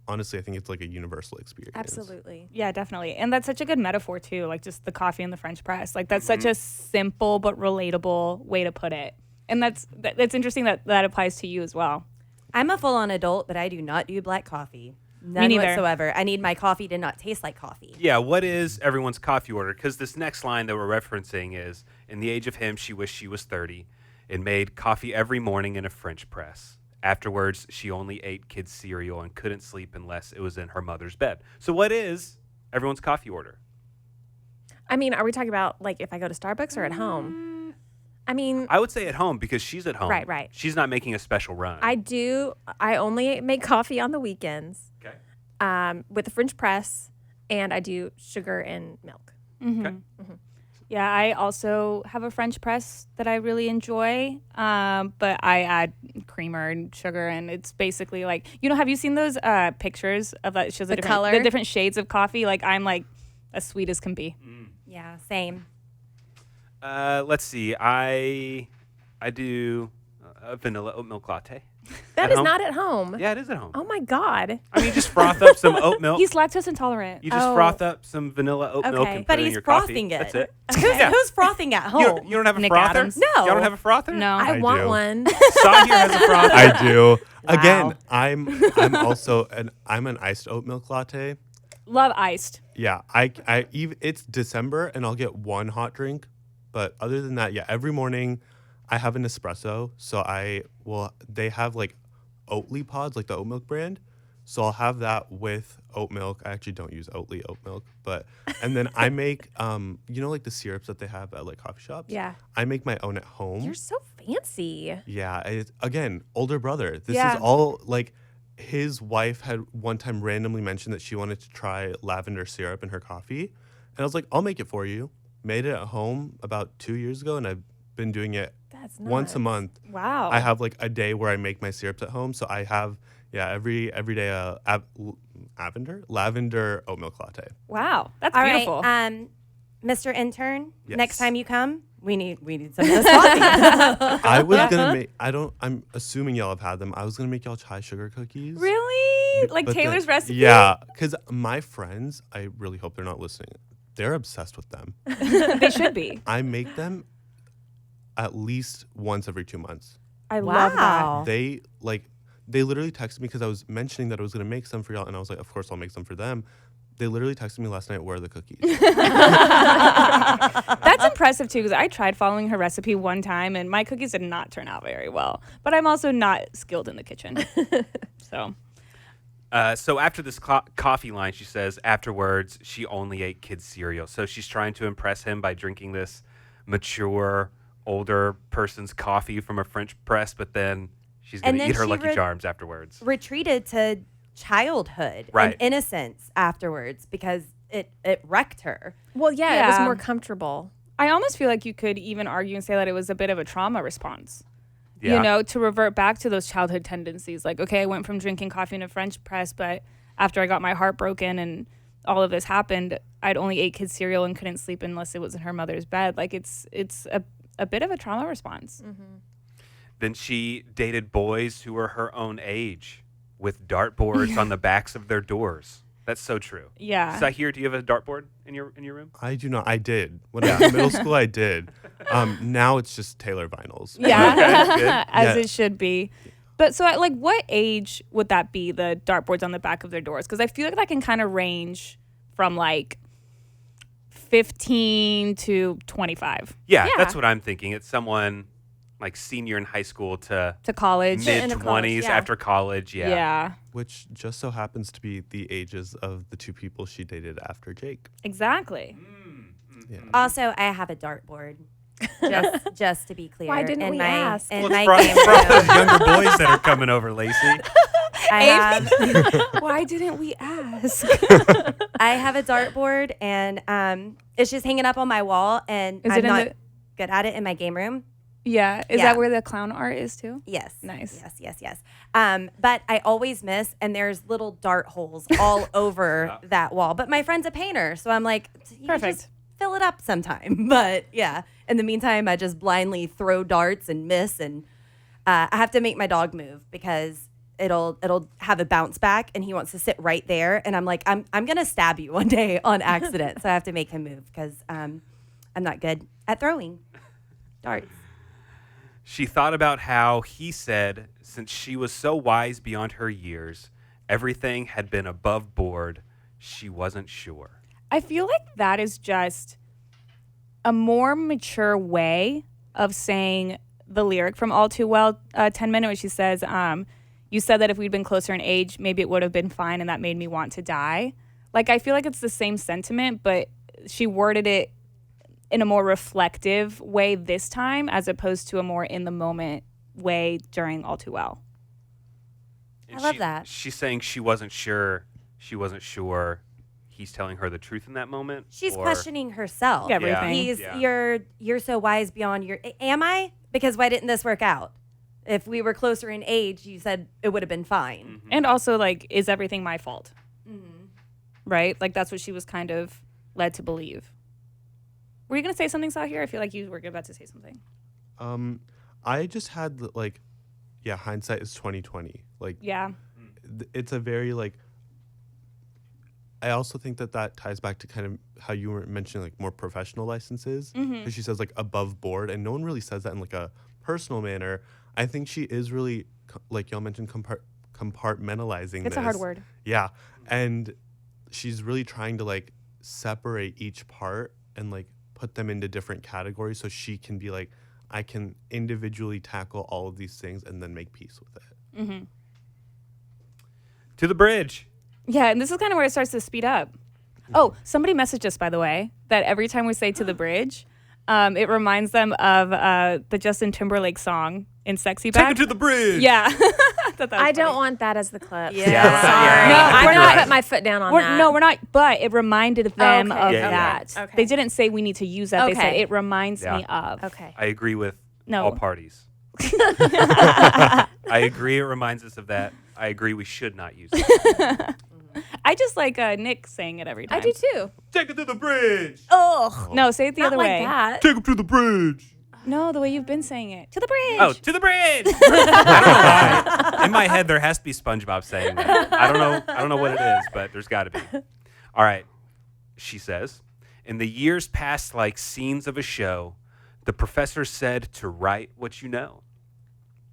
honestly, I think it's like a universal experience. Absolutely. Yeah, definitely. And that's such a good metaphor too, like just the coffee and the French press. Like that's such a simple but relatable way to put it. And that's interesting that applies to you as well. I'm a full-on adult, but I do not do black coffee. None neither. whatsoever. I need my coffee to not taste like coffee. Yeah, what is everyone's coffee order? Because this next line that we're referencing is, in the age of him, she wished she was 30 and made coffee every morning in a French press. Afterwards, she only ate kids' cereal and couldn't sleep unless it was in her mother's bed. So what is everyone's coffee order? I mean, are we talking about like if I go to Starbucks or at home? I mean, I would say at home because she's at home. Right. She's not making a special run. I only make coffee on the weekends. Okay. With the French press, and I do sugar and milk. Mm-hmm. Okay. Mm-hmm. Yeah, I also have a French press that I really enjoy, but I add creamer and sugar, and it's basically like, have you seen those pictures of that? It shows the different shades of coffee. Like I'm like as sweet as can be. Yeah, same. Let's see. I do a vanilla oat milk latte. That is not at home. Yeah, it is at home. Oh my God. I mean, you just froth up some oat milk. He's lactose intolerant. You just froth up some vanilla oat milk and but put it in he's your frothing coffee. it. That's it. Who's frothing at home? You don't have a Nick frother? Adams. No. Y'all don't have a frother? No. I want do. one. Sahir has a frother. I do. Wow. Again, I'm also I'm an iced oat milk latte. Love iced. Yeah, I even it's December and I'll get one hot drink, but other than that, yeah, every morning I have an espresso. So they have like Oatly pods, like the oat milk brand. So I'll have that with oat milk. I actually don't use Oatly oat milk, and then I make like the syrups that they have at like coffee shops. Yeah. I make my own at home. You're so fancy. Yeah, again, older brother. This Yeah. is all like his wife had one time randomly mentioned that she wanted to try lavender syrup in her coffee. And I was like, I'll make it for you. Made it at home about 2 years ago, and I've been doing it That's once a nuts. month. Wow. I have like a day where I make my syrups at home. So I have, every day lavender oat milk latte. Wow. That's All beautiful. right, Mr. Intern, Yes. next time you come, we need some of this coffee. I was gonna make. I'm assuming y'all have had them. I was gonna make y'all chai sugar cookies. Really? Like But Taylor's recipe? Yeah, because my friends, I really hope they're not listening. They're obsessed with them. They should be. I make them at least once every 2 months. I love that. Wow. They literally texted me because I was mentioning that I was gonna make some for y'all, and I was like, of course I'll make some for them. They literally texted me last night, where are the cookies? That's impressive, too, because I tried following her recipe one time, and my cookies did not turn out very well. But I'm also not skilled in the kitchen. So after this coffee line, she says afterwards she only ate kids' cereal. So she's trying to impress him by drinking this mature, older person's coffee from a French press, but then she's going to eat her Lucky Charms afterwards. Retreated to childhood Right. and innocence afterwards because it wrecked her. Well, yeah, it was more comfortable. I almost feel like you could even argue and say that it was a bit of a trauma response. Yeah. You know, to revert back to those childhood tendencies. Like, okay, I went from drinking coffee in a French press, but after I got my heart broken and all of this happened, I'd only ate kids' cereal and couldn't sleep unless it was in her mother's bed. Like, it's a bit of a trauma response. Mm-hmm. Then she dated boys who were her own age with dartboards on the backs of their doors. That's so true. Yeah. Saahir, do you have a dartboard in your room? I do not. I did. When I was in middle school, I did. Now it's just Taylor vinyls. Yeah, Okay, good. as Yeah. it should be. But so, like, what age would that be, the dartboards on the back of their doors? Because I feel like that can kind of range from, like, 15 to 25. Yeah, Yeah. that's what I'm thinking. It's someone like senior in high school to To college. into mid-20s college, yeah. after college. Yeah. Yeah, Which just so happens to be the ages of the two people she dated after Jake. exactly. Yeah. Also, I have a dartboard. Just to be clear. Why didn't in we my, ask? In Well, my it's for all game those room, younger boys that are coming over, Lacey. I have Why didn't we ask? I have a dartboard, and it's just hanging up on my wall, and Is I'm it in not the- good at it in my game room. Yeah. Is Yeah. that where the clown art is, too? Yes. Nice. Yes. But I always miss, and there's little dart holes all over that wall. But my friend's a painter, so I'm like, you can Perfect. just fill it up sometime. But yeah, in the meantime, I just blindly throw darts and miss, and I have to make my dog move because it'll have a bounce back, and he wants to sit right there, and I'm like, I'm gonna stab you one day on accident, so I have to make him move because I'm not good at throwing darts. She thought about how he said, since she was so wise beyond her years, everything had been above board. She wasn't sure. I feel like that is just a more mature way of saying the lyric from All Too Well, 10 Minute, where she says, you said that if we'd been closer in age, maybe it would have been fine, and that made me want to die. Like, I feel like it's the same sentiment, but she worded it in a more reflective way this time, as opposed to a more in the moment way during All Too Well. And I love that. She's saying she wasn't sure. She wasn't sure. He's telling her the truth in that moment. She's or- questioning herself. Everything. He's Yeah. you're so wise beyond your. Am I? Because why didn't this work out? If we were closer in age, you said it would have been fine. And also, like, is everything my fault? Right? Like, that's what she was kind of led to believe. Were you going to say something, Sahir? I feel like you were about to say something. I just had hindsight is 2020. Like, Yeah. it's a very like. I also think that ties back to kind of how you were mentioning like more professional licenses. Because she says like above board, and no one really says that in like a personal manner. I think she is really like y'all mentioned compartmentalizing. It's a hard word. Yeah, and she's really trying to like separate each part and like put them into different categories so she can be like, I can individually tackle all of these things and then make peace with it. To the bridge. Yeah, and this is kind of where it starts to speed up. Oh, somebody messaged us, by the way, that every time we say to the bridge, it reminds them of the Justin Timberlake song in Sexy Back. Take her to the bridge. Yeah. Thought that was I don't funny. want that as the clip. Yeah. Sorry. No, I'm we're going to not. put my foot down on We're, that. no, we're not. But it reminded them Okay. of Yeah, yeah. that. Okay. They didn't say we need to use that. They said Okay. it reminds Yeah. me of. Okay. I agree with No. all parties. I agree it reminds us of that. I agree we should not use it. I just like Nick saying it every time. I do too. Take her to the bridge. Oh no, say it the Not other like way. that. Take her to the bridge. No, the way you've been saying it. To the bridge. Oh, to the bridge. I don't know why. In my head, there has to be SpongeBob saying that. I don't know what it is, but there's got to be. All right. She says, in the years past, like scenes of a show, the professor said to write what you know.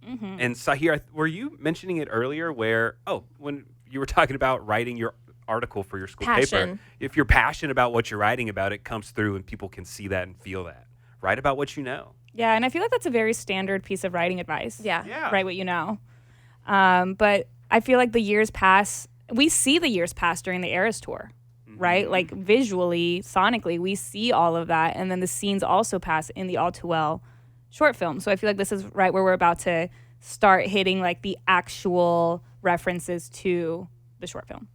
And Sahir, were you mentioning it earlier when you were talking about writing your article for your school Passion. paper. If you're passionate about what you're writing about, it comes through and people can see that and feel that. Write about what you know. Yeah, and I feel like that's a very standard piece of writing advice. Yeah. Write what you know. But I feel like the years pass. We see the years pass during the Eras tour, right? Like visually, sonically, we see all of that. And then the scenes also pass in the All Too Well short film. So I feel like this is right where we're about to start hitting like the actual references to the short film.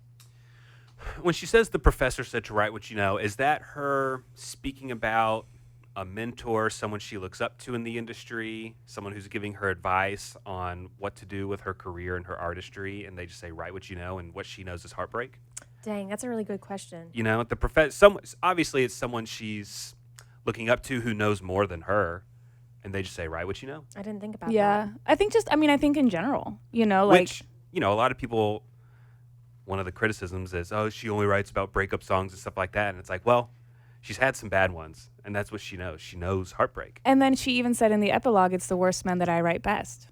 When she says the professor said to write what you know, is that her speaking about a mentor, someone she looks up to in the industry, someone who's giving her advice on what to do with her career and her artistry, and they just say, write what you know, and what she knows is heartbreak? Dang, that's a really good question. You know, obviously it's someone she's looking up to who knows more than her, and they just say, write what you know. I didn't think about that. Yeah. I think in general, you know, like. Which, you know, a lot of people, one of the criticisms is, oh, she only writes about breakup songs and stuff like that. And it's like, well, she's had some bad ones, and that's what she knows. She knows heartbreak. And then she even said in the epilogue, it's the worst men that I write best.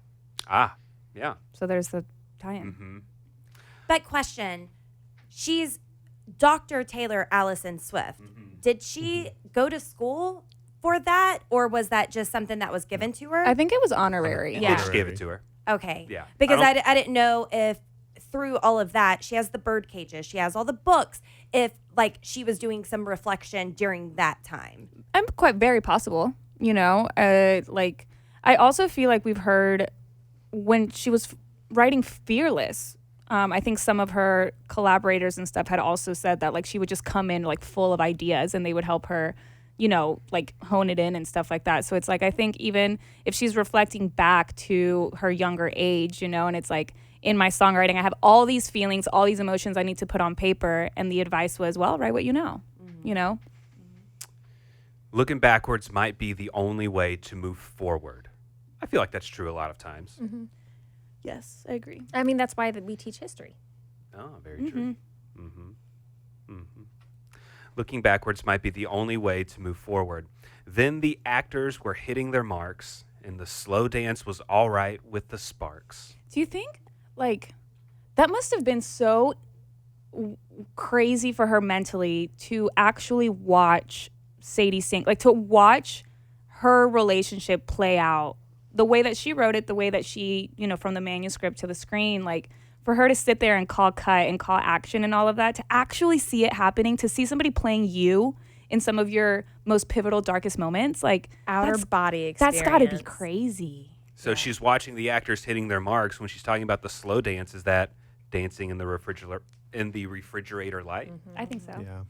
Ah, yeah. So there's the tie-in. Mm-hmm. But question, she's Dr. Taylor Allison Swift. Did she go to school for that, or was that just something that was given to her? I think it was honorary. They just gave it to her. Okay. Yeah. Because I didn't know if through all of that, she has the bird cages, she has all the books, if like she was doing some reflection during that time. I'm quite very possible, you know, like I also feel like we've heard when she was writing Fearless, I think some of her collaborators and stuff had also said that like she would just come in like full of ideas and they would help her, you know, like hone it in and stuff like that. So it's like, I think even if she's reflecting back to her younger age, you know, and it's like in my songwriting, I have all these feelings, all these emotions I need to put on paper. And the advice was, well, write what you know, you know? Looking backwards might be the only way to move forward. I feel like that's true a lot of times. Yes, I agree. I mean, that's why we teach history. Oh, very true. Looking backwards might be the only way to move forward. Then the actors were hitting their marks, and the slow dance was all right with the sparks. Do you think, like, that must have been so crazy for her mentally to actually watch Sadie sing, like to watch her relationship play out the way that she wrote it, the way that she, you know, from the manuscript to the screen, like for her to sit there and call cut and call action and all of that, to actually see it happening, to see somebody playing you in some of your most pivotal, darkest moments, like Outer body experience. That's got to be crazy. So she's watching the actors hitting their marks. When she's talking about the slow dance, is that dancing in the refrigerator light? I think so. Yeah.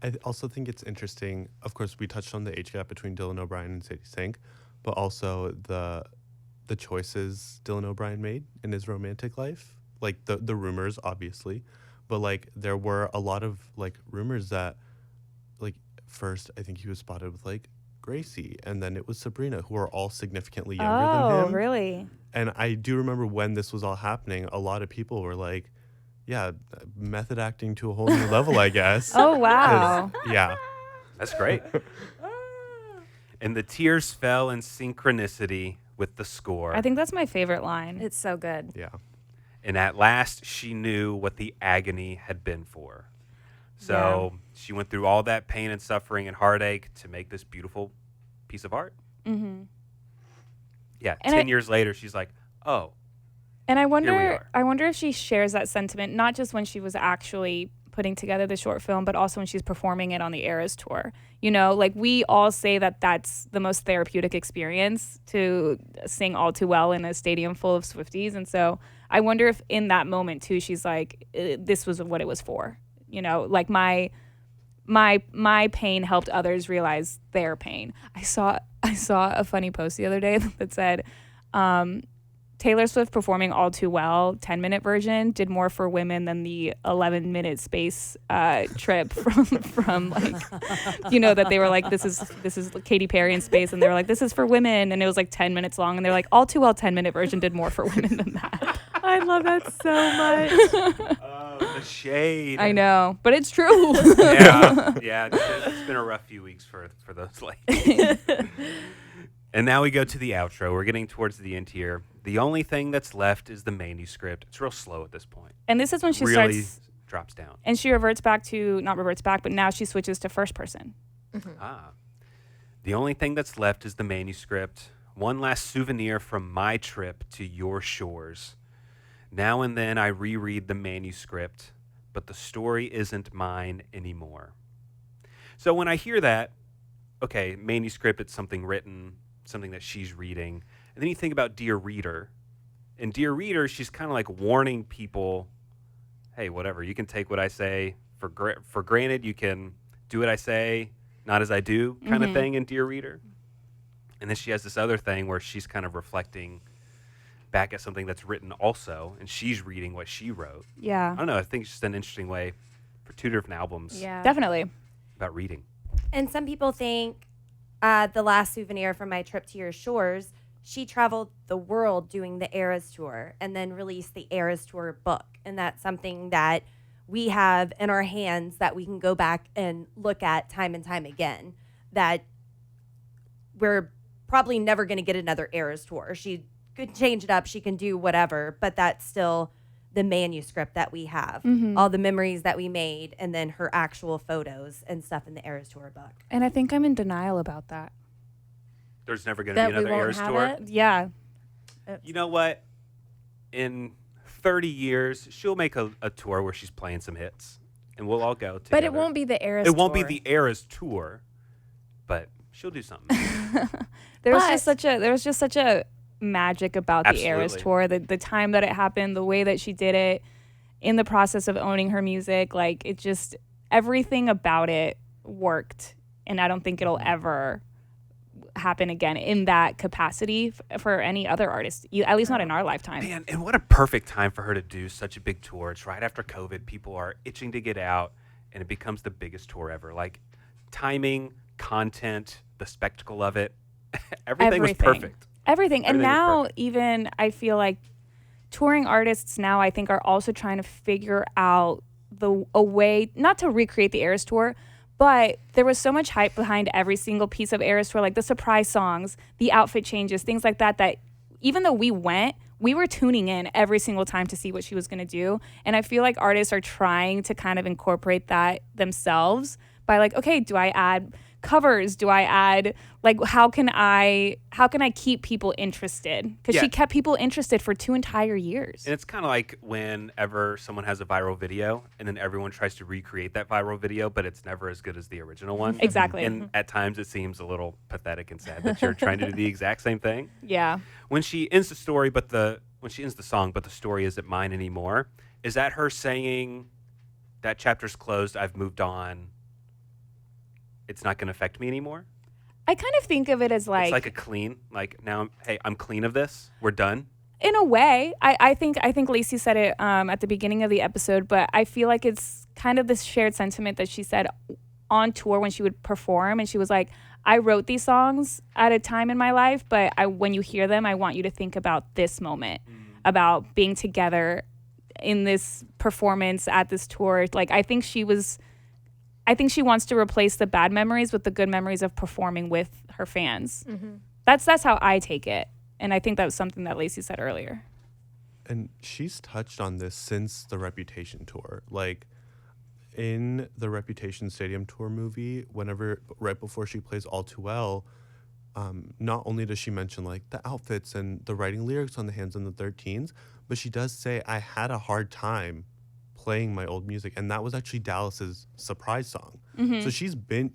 I also think it's interesting. Of course, we touched on the age gap between Dylan O'Brien and Sadie Sink, but also the choices Dylan O'Brien made in his romantic life, like the rumors, obviously, but like there were a lot of like rumors that, like, first I think he was spotted with like Gracie, and then it was Sabrina, who are all significantly younger than him. Oh, really? And I do remember when this was all happening, a lot of people were like, yeah, method acting to a whole new level, I guess. Oh, wow. Yeah. That's great. And the tears fell in synchronicity with the score. I think that's my favorite line. It's so good. Yeah. And at last, she knew what the agony had been for. So she went through all that pain and suffering and heartache to make this beautiful piece of art. Mm-hmm. Yeah, And 10 years later, she's like, oh, And I Here we wonder, are. I wonder if she shares that sentiment, not just when she was actually putting together the short film, but also when she's performing it on the Eras tour. You know, like we all say that that's the most therapeutic experience, to sing All Too Well in a stadium full of Swifties. And so I wonder if in that moment too, she's like, this was what it was for. You know, like my pain helped others realize their pain. I saw a funny post the other day that said, Taylor Swift performing All Too Well 10-minute version did more for women than the 11-minute space trip from like, you know, that they were like, this is Katy Perry in space, and they were like, this is for women, and it was like 10 minutes long, and they're like, All Too Well 10-minute version did more for women than that. I love that so much. Oh, the shade. I know, but it's true. Yeah. It's been a rough few weeks for those ladies. And now we go to the outro. We're getting towards the end here. The only thing that's left is the manuscript. It's real slow at this point. And this is when she Really starts drops down. And she reverts back to, not reverts back, but now she switches to first person. The only thing that's left is the manuscript. One last souvenir from my trip to your shores. Now and then I reread the manuscript, but the story isn't mine anymore. So when I hear that, okay, manuscript, it's something written, something that she's reading. And then you think about Dear Reader. In Dear Reader, she's kind of like warning people, hey, whatever, you can take what I say for granted. You can do what I say, not as I do kind of thing in Dear Reader. And then she has this other thing where she's kind of reflecting back at something that's written also, and she's reading what she wrote. Yeah. I don't know. I think it's just an interesting way for two different albums Definitely. about reading. And some people think the last souvenir from my trip to your shores, she traveled the world doing the Eras Tour and then released the Eras Tour book. And that's something that we have in our hands that we can go back and look at time and time again, that we're probably never going to get another Eras Tour. She could change it up. She can do whatever, but that's still the manuscript that we have, all the memories that we made, and then her actual photos and stuff in the Eras Tour book. And I think I'm in denial about that. There's never going to be another Eras Tour. Yeah. You know what? In 30 years, she'll make a tour where she's playing some hits, and we'll all go together. But it won't be the Eras It Tour. won't be the Eras Tour, but she'll do something. There was just such a magic about the Eras Absolutely. Tour, the time that it happened, the way that she did it, in the process of owning her music. Like, it just, everything about it worked, and I don't think it'll ever happen again in that capacity for any other artist, at least not in our lifetime. Man, and what a perfect time for her to do such a big tour. It's right after COVID. People are itching to get out, and it becomes the biggest tour ever. Like, timing, content, the spectacle of it, everything was perfect. Everything. And Everything was now perfect. even I feel like touring artists now, I think, are also trying to figure out a way, not to recreate the Eras Tour, but there was so much hype behind every single piece of Eras Tour, like the surprise songs, the outfit changes, things like that, that even though we went, we were tuning in every single time to see what she was going to do. And I feel like artists are trying to kind of incorporate that themselves by like, okay, do I add covers? Do I add, like, how can I keep people interested? Because she kept people interested for 2 entire years. And it's kind of like whenever someone has a viral video and then everyone tries to recreate that viral video, but it's never as good as the original one. Exactly. And at times it seems a little pathetic and sad that you're trying to do the exact same thing. Yeah. When she ends the story, when she ends the song, but the story isn't mine anymore, is that her saying that chapter's closed, I've moved on, it's not going to affect me anymore? I kind of think of it as like... It's like a clean, like now, hey, I'm clean of this. We're done. In a way, I think Lacey said it at the beginning of the episode, but I feel like it's kind of this shared sentiment that she said on tour when she would perform, and she was like, I wrote these songs at a time in my life, but when you hear them, I want you to think about this moment, about being together in this performance at this tour. Like, I think she wants to replace the bad memories with the good memories of performing with her fans. That's how I take it. And I think that was something that Lacey said earlier. And she's touched on this since the Reputation tour. Like, in the Reputation Stadium Tour movie, right before she plays All Too Well, not only does she mention, like, the outfits and the writing lyrics on the Hands on the 13s, but she does say, I had a hard time playing my old music, and that was actually Dallas's surprise song. So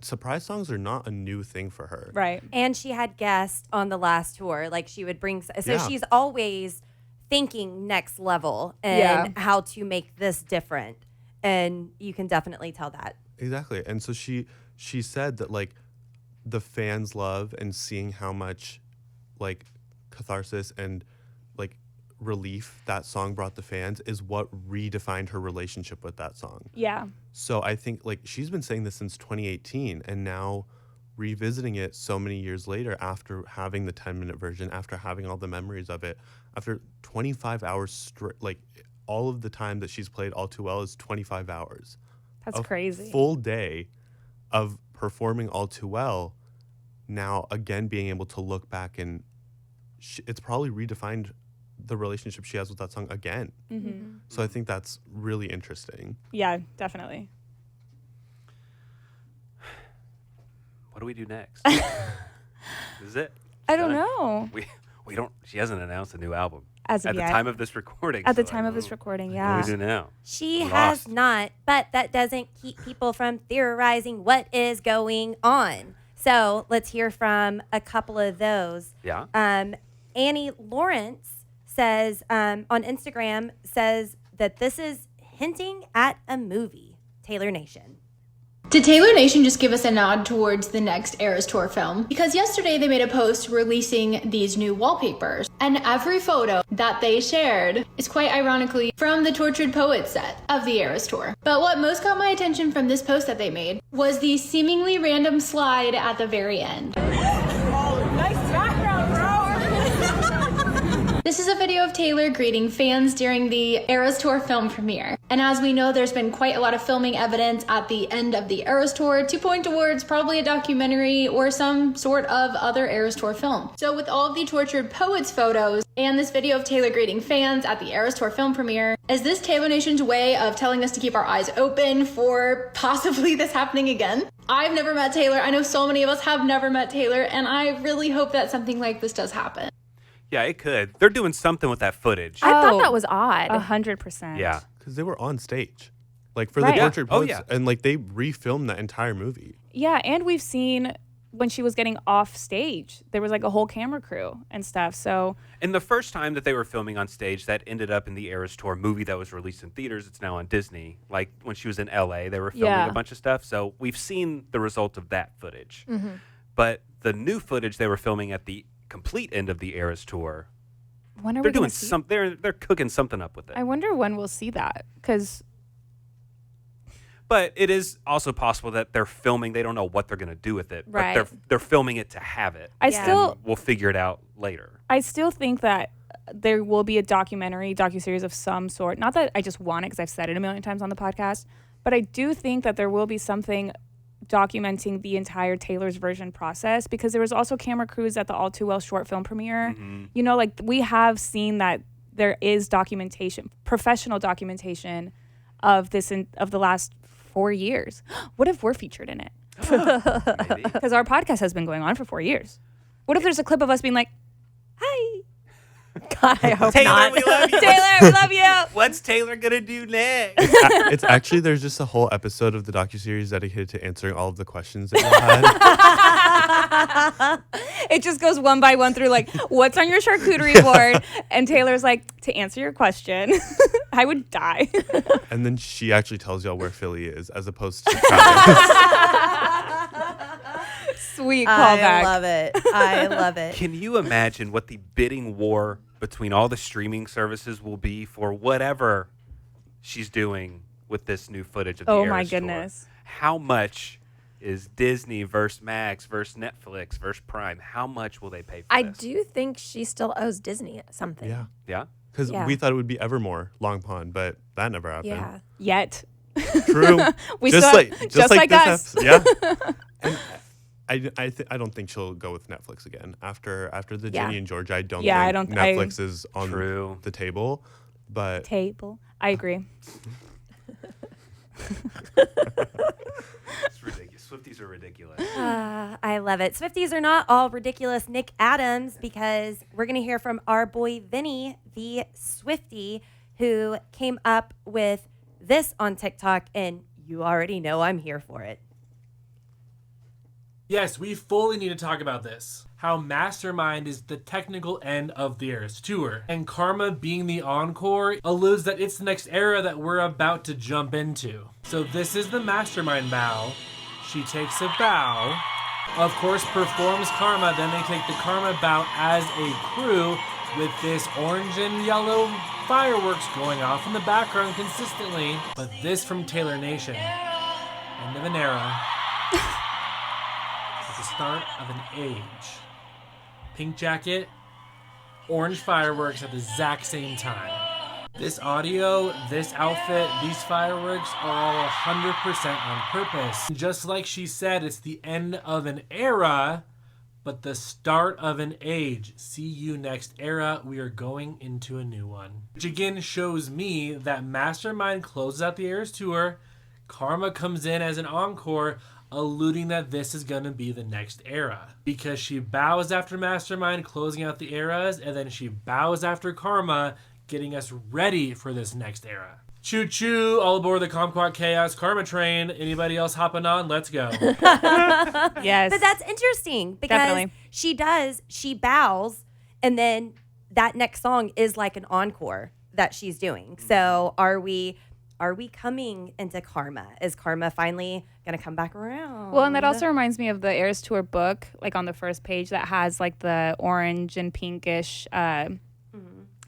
surprise songs are not a new thing for her. Right. And she had guests on the last tour. Like, she would bring, so she's always thinking next level and how to make this different. And you can definitely tell that. Exactly. And so she said that, like, the fans love and seeing how much, like, catharsis and, like, relief that song brought the fans is what redefined her relationship with that song. Yeah. So I think, like, she's been saying this since 2018, and now revisiting it so many years later after having the 10-minute version, after having all the memories of it, after 25 hours straight, like, all of the time that she's played All Too Well is 25 hours. That's crazy. Full day of performing All Too Well, now again being able to look back and it's probably redefined the relationship she has with that song again. So I think that's really interesting. Yeah, definitely. What do we do next? This is it. I don't know. We don't. She hasn't announced a new album As of at yet. the time of this recording. At the time of this recording, yeah. What do we do now? She I'm has lost. not, but that doesn't keep people from theorizing what is going on. So let's hear from a couple of those. Yeah. Annie Lawrence says on Instagram says that this is hinting at a movie. Taylor Nation. Did Taylor Nation just give us a nod towards the next Eras Tour film? Because yesterday they made a post releasing these new wallpapers, and every photo that they shared is quite ironically from the Tortured Poets set of the Eras Tour. But what most got my attention from this post that they made was the seemingly random slide at the very end. This is a video of Taylor greeting fans during the Eras Tour film premiere. And as we know, there's been quite a lot of filming evidence at the end of the Eras Tour to point towards probably a documentary or some sort of other Eras Tour film. So with all of the Tortured Poets photos and this video of Taylor greeting fans at the Eras Tour film premiere, is this Taylor Nation's way of telling us to keep our eyes open for possibly this happening again? I've never met Taylor. I know so many of us have never met Taylor, and I really hope that something like this does happen. Yeah, it could. They're doing something with that footage. I thought that was odd. 100%. Yeah. Because they were on stage. Like for Right. the Tortured Yeah. Oh, Poets. yeah. And like they refilmed that entire movie. Yeah, and we've seen when she was getting off stage, there was like a whole camera crew and stuff. So And the first time that they were filming on stage, that ended up in the Eras Tour movie that was released in theaters. It's now on Disney. Like when she was in LA, they were filming Yeah. a bunch of stuff. So we've seen the result of that footage. But the new footage they were filming at the complete end of the Eras Tour, when are they're we gonna doing see? they're cooking something up with it. I wonder when we'll see that, because But it is also possible that they're filming. They don't know what they're going to do with it. Right. But they're filming it to have it. I We'll figure it out later. still think that there will be a docuseries of some sort. Not that I just want it because I've said it a million times on the podcast, but I do think that there will be something documenting the entire Taylor's version process, because there was also camera crews at the All Too Well short film premiere. You know, like we have seen that there is documentation, professional documentation of this of the last 4 years. What if we're featured in it? Maybe. Because our podcast has been going on for 4 years. What if there's a clip of us being like, "Hi, God, I hope Taylor, not. we love you. Taylor, we love you." What's Taylor going to do next? It's actually, there's just a whole episode of the docuseries dedicated to answering all of the questions that you had. It just goes one by one through like, what's on your charcuterie board? And Taylor's like, to answer your question, I would die. And then she actually tells y'all where Philly is as opposed to Travis. Sweet callback. I love it. I love it. Can you imagine what the bidding war between all the streaming services will be for whatever she's doing with this new footage of the Oh my Eras Tour? goodness. How much is Disney versus Max versus Netflix versus Prime? How much will they pay for I this? do think she still owes Disney something. Yeah. Yeah? Because Yeah. we thought it would be Evermore, Long Pond, but that never happened. Yeah. Yet. True. We just still- like just like this us. Yeah. And I don't think she'll go with Netflix again after the Yeah. Ginny and George. I don't Yeah, think I don't- Netflix is on True. the table. But Table. I agree. It's ridiculous. Swifties are ridiculous. I love it. Swifties are not all ridiculous, Nick Adams, because we're going to hear from our boy Vinny, the Swiftie, who came up with this on TikTok, and you already know I'm here for it. Yes, we fully need to talk about this. How Mastermind is the technical end of the Eras Tour, and Karma being the encore alludes that it's the next era that we're about to jump into. So this is the Mastermind bow. She takes a bow, of course performs Karma, then they take the Karma bow as a crew with this orange and yellow fireworks going off in the background consistently. But this from Taylor Nation. End of an era. At the start of an age. Pink jacket, orange fireworks at the exact same time. This audio, this outfit, these fireworks are all 100% on purpose. Just like she said, it's the end of an era, but the start of an age. See you next era. We are going into a new one. Which again shows me that Mastermind closes out the Eras Tour. Karma comes in as an encore, alluding that this is going to be the next era. Because she bows after Mastermind, closing out the eras, and then she bows after Karma, getting us ready for this next era. Choo choo, all aboard the Kumquat Chaos Karma train. Anybody else hopping on? Let's go. Yes. But that's interesting because Definitely. she bows, and then that next song is like an encore that she's doing. So are we coming into Karma? Is Karma finally going to come back around? Well, and that also reminds me of the Eras Tour book, like on the first page that has like the orange and pinkish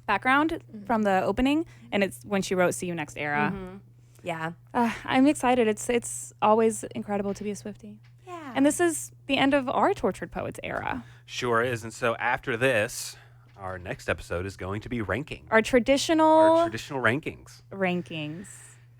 background from the opening, and it's when she wrote "See You Next Era." Yeah. I'm excited. It's always incredible to be a Swiftie. Yeah. And this is the end of our Tortured Poets era. Sure is. And so after this, our next episode is going to be ranking. Our traditional rankings. rankings.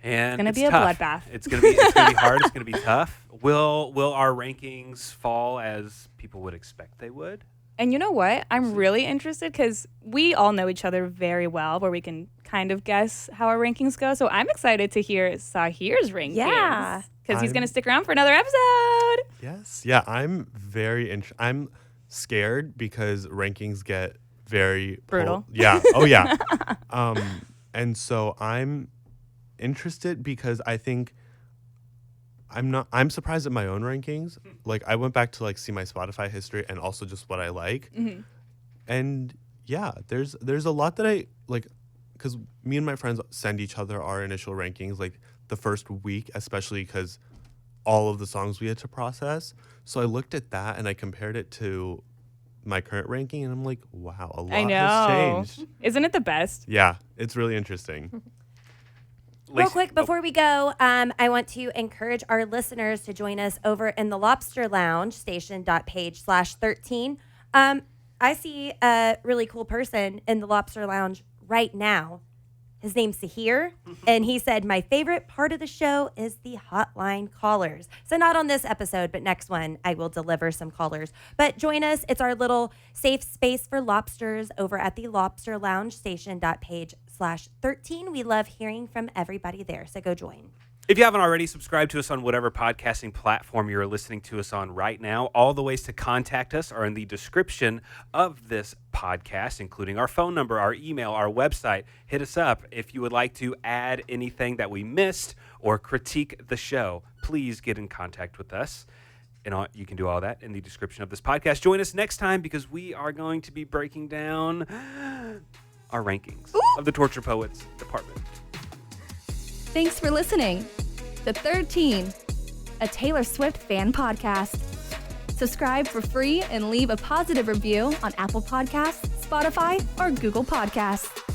And It's gonna be a tough. bloodbath. It's gonna be hard. It's gonna be tough. Will our rankings fall as people would expect they would? And you know what? I'm really interested because we all know each other very well, where we can kind of guess how our rankings go. So I'm excited to hear Sahir's rankings. Yeah. Because he's going to stick around for another episode. Yes. Yeah, I'm very I'm scared because rankings get very brutal. Yeah. Oh yeah. And so I'm interested because I think I'm surprised at my own rankings. Like I went back to like see my Spotify history and also just what I like. And yeah, there's a lot that I like because me and my friends send each other our initial rankings like the first week, especially because all of the songs we had to process. So I looked at that and I compared it to my current ranking and I'm like, wow, a lot has changed. Isn't it the best? Yeah, it's really interesting. Real quick, before we go, I want to encourage our listeners to join us over in the Lobster Lounge, station.page/13. I see a really cool person in the Lobster Lounge right now. His name's Sahir, and he said, my favorite part of the show is the hotline callers. So not on this episode, but next one, I will deliver some callers. But join us. It's our little safe space for lobsters over at the Lobster Lounge, station.page/13. We love hearing from everybody there, so go join. If you haven't already, subscribe to us on whatever podcasting platform you're listening to us on right now. All the ways to contact us are in the description of this podcast, including our phone number, our email, our website. Hit us up if you would like to add anything that we missed or critique the show. Please get in contact with us. And you can do all that in the description of this podcast. Join us next time because we are going to be breaking down our rankings of the Torture Poets department. Thanks for listening. The 13, a Taylor Swift fan podcast. Subscribe for free and leave a positive review on Apple Podcasts, Spotify, or Google Podcasts.